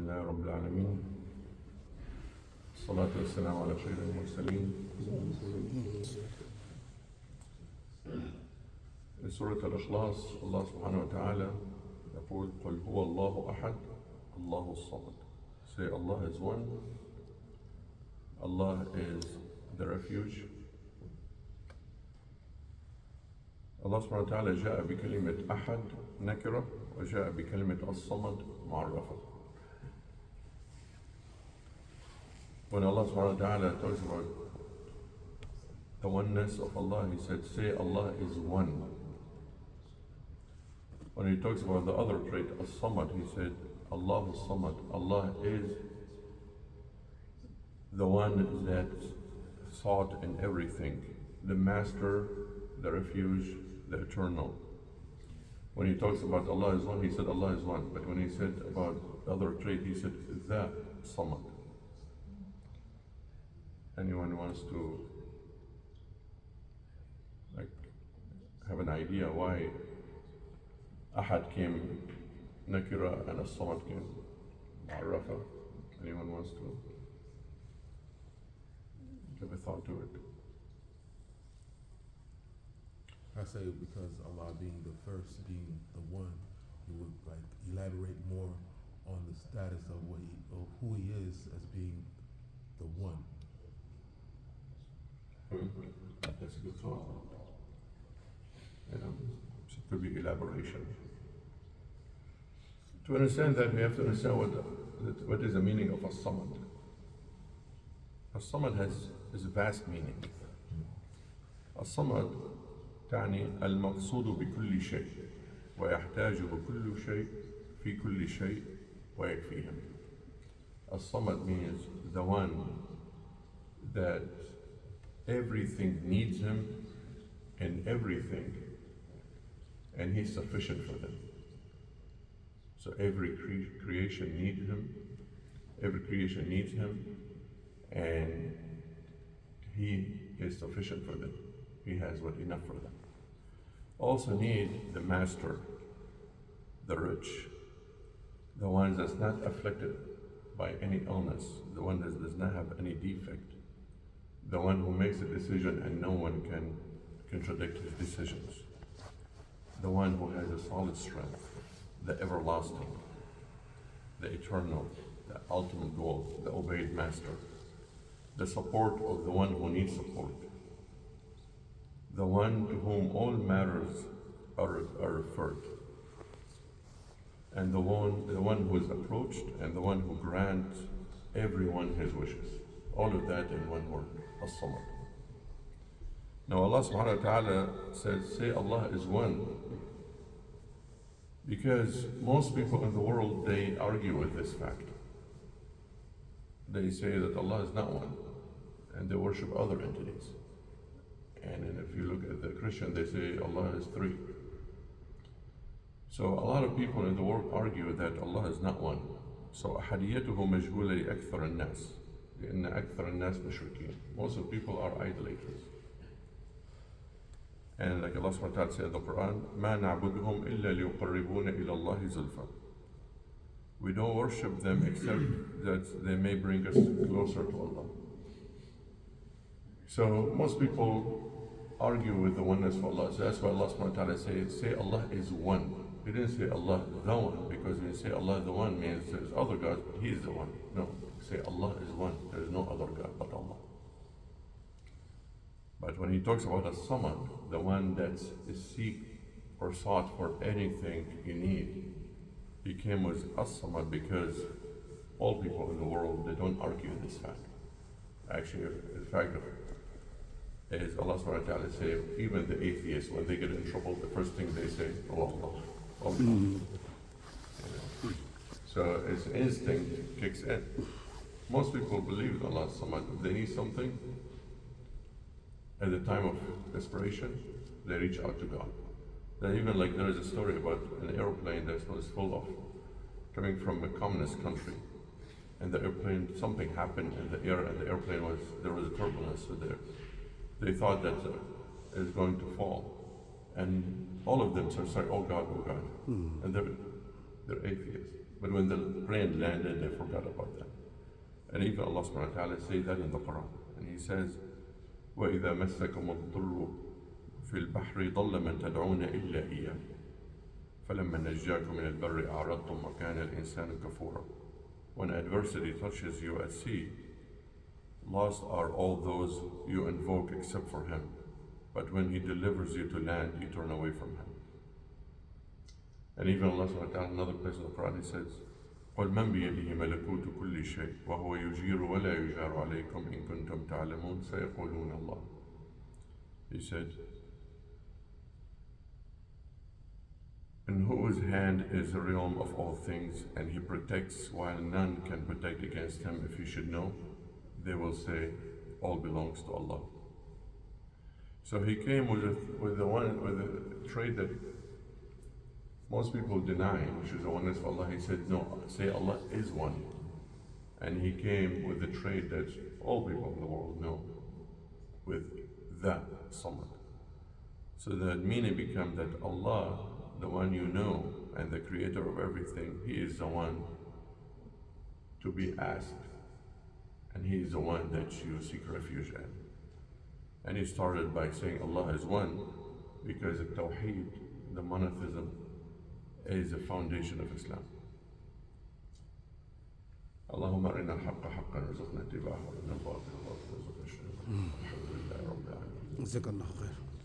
لله رب العالمين الصلاة والسلام على خير المرسلين. في سورة الإخلاص الله سبحانه وتعالى يقول قل هو الله أحد الله الصمد. Say Allah is one, Allah is the refuge. الله سبحانه وتعالى جاء بكلمة أحد نكرة وجاء بكلمة الصمد معرفة. When Allah subhanahu wa ta'ala talks about the oneness of Allah, He said, say Allah is one. When He talks about the other trait, as-samad, He said, Allah as-samad. Allah is the one that sought in everything, the master, the refuge, the eternal. When He talks about Allah is one, He said Allah is one. But when He said about the other trait, He said the samad. Anyone wants to have an idea why Ahad came Nakira and As-Samad came Ma'arafa? Anyone wants to give a thought to it? I say because Allah being the first, being the one, He would elaborate more on the status of who He is as being the one. That's a good thought. It could be elaboration. To understand that, we have to understand what is the meaning of as-samad. As-samad has a vast meaning. As-samad تعني المقصود بكل شيء ويحتاجه كل شيء في كل شيء ويكفيهم. As-samad means the one that everything needs him in everything, and he's sufficient for them. So every creation needs him, and he is sufficient for them. He has what enough for them. Also need the master, the rich, the one that's not afflicted by any illness, the one that does not have any defect, the one who makes a decision and no one can contradict his decisions, the one who has a solid strength, the everlasting, the eternal, the ultimate goal, the obeyed master, the support of the one who needs support, the one to whom all matters are referred, and the one who is approached, and the one who grants everyone his wishes. All of that in one word, as-samad. Now Allah subhanahu wa ta'ala says, say Allah is one, because most people in the world, they argue with this fact. They say that Allah is not one, and they worship other entities. And then if you look at the Christian, they say Allah is three. So a lot of people in the world argue that Allah is not one. So أحديته مجهولة لأكثر الناس. لأن أكثر الناس مشركين. Most of the people are idolaters. And like Allah subhanahu wa ta'ala said in the Quran, ما نعبدهم إلا ليقربون إلى الله زلفى. We don't worship them except that they may bring us closer to Allah. So most people argue with the oneness of Allah. So that's why Allah subhanahu wa ta'ala says, say Allah is one. He didn't say Allah the one, because when you say Allah the one means there's other gods, but He is the one. No, say Allah is one. There is no other God but Allah. But when He talks about as-samad, the one that is seek or sought for anything you need, He came with as-samad because all people in the world, they don't argue this fact. Actually, the fact of is Allah subhanahu wa ta'ala say, even the atheists, when they get in trouble, the first thing they say, oh Allah, oh Allah. So its instinct kicks in. Most people believe that Allah is samad. If they need something, at the time of desperation, they reach out to God. Then even there is a story about an airplane that was full of, coming from a communist country, and the airplane, something happened in the air, and the airplane there was a turbulence there. They thought that it was going to fall. And all of them started saying, oh God, oh God. And they're atheists. But when the plane landed, they forgot about that. And even Allah subhanahu wa ta'ala says that in the Quran. And He says, وَإِذَا مَسَّكُمُ الضُّرُّ فِي الْبَحْرِ ضَلَّ مَن تَدْعُونَ إِلَّا إِيَّاهُ فَلَمَّا نَجَّاكُم مِنَ الْبَرِّ أَعْرَضْتُمْ وَكَانَ الْإِنسَانُ كَفُورًا. When adversity touches you at sea, lost are all those you invoke except for Him. But when He delivers you to land, you turn away from Him. And even Allah subhanahu wa ta'ala, another place in the Quran, He says, قُلْ مَنْ بِيَدِهِ مَلَكُوتُ كُلِّ شَيْءٍ وَهُوَ يُجِيرُ وَلَا يُجَارُ عَلَيْكُمْ إِن كُنْتُمْ تَعْلَمُونَ سَيَقُولُونَ اللَّهُ. He said, in whose hand is the realm of all things, and He protects while none can protect against Him. If you should know, they will say, all belongs to Allah. So He came with the trait that most people deny, which is the oneness of Allah. He said, no, say Allah is one. And He came with the trait that all people in the world know, with the Samad. So the meaning becomes that Allah, the one you know, and the creator of everything, He is the one to be asked. And He is the one that you seek refuge in. And He started by saying Allah is one, because the Tawheed, the monotheism, is the foundation of Islam. اللهم أرنا الحق حقا وارزقنا اتباعه وارنا الباطل باطلا وارزقنا اجتنابه. الحمد لله رب العالمين. جزاك الله خير.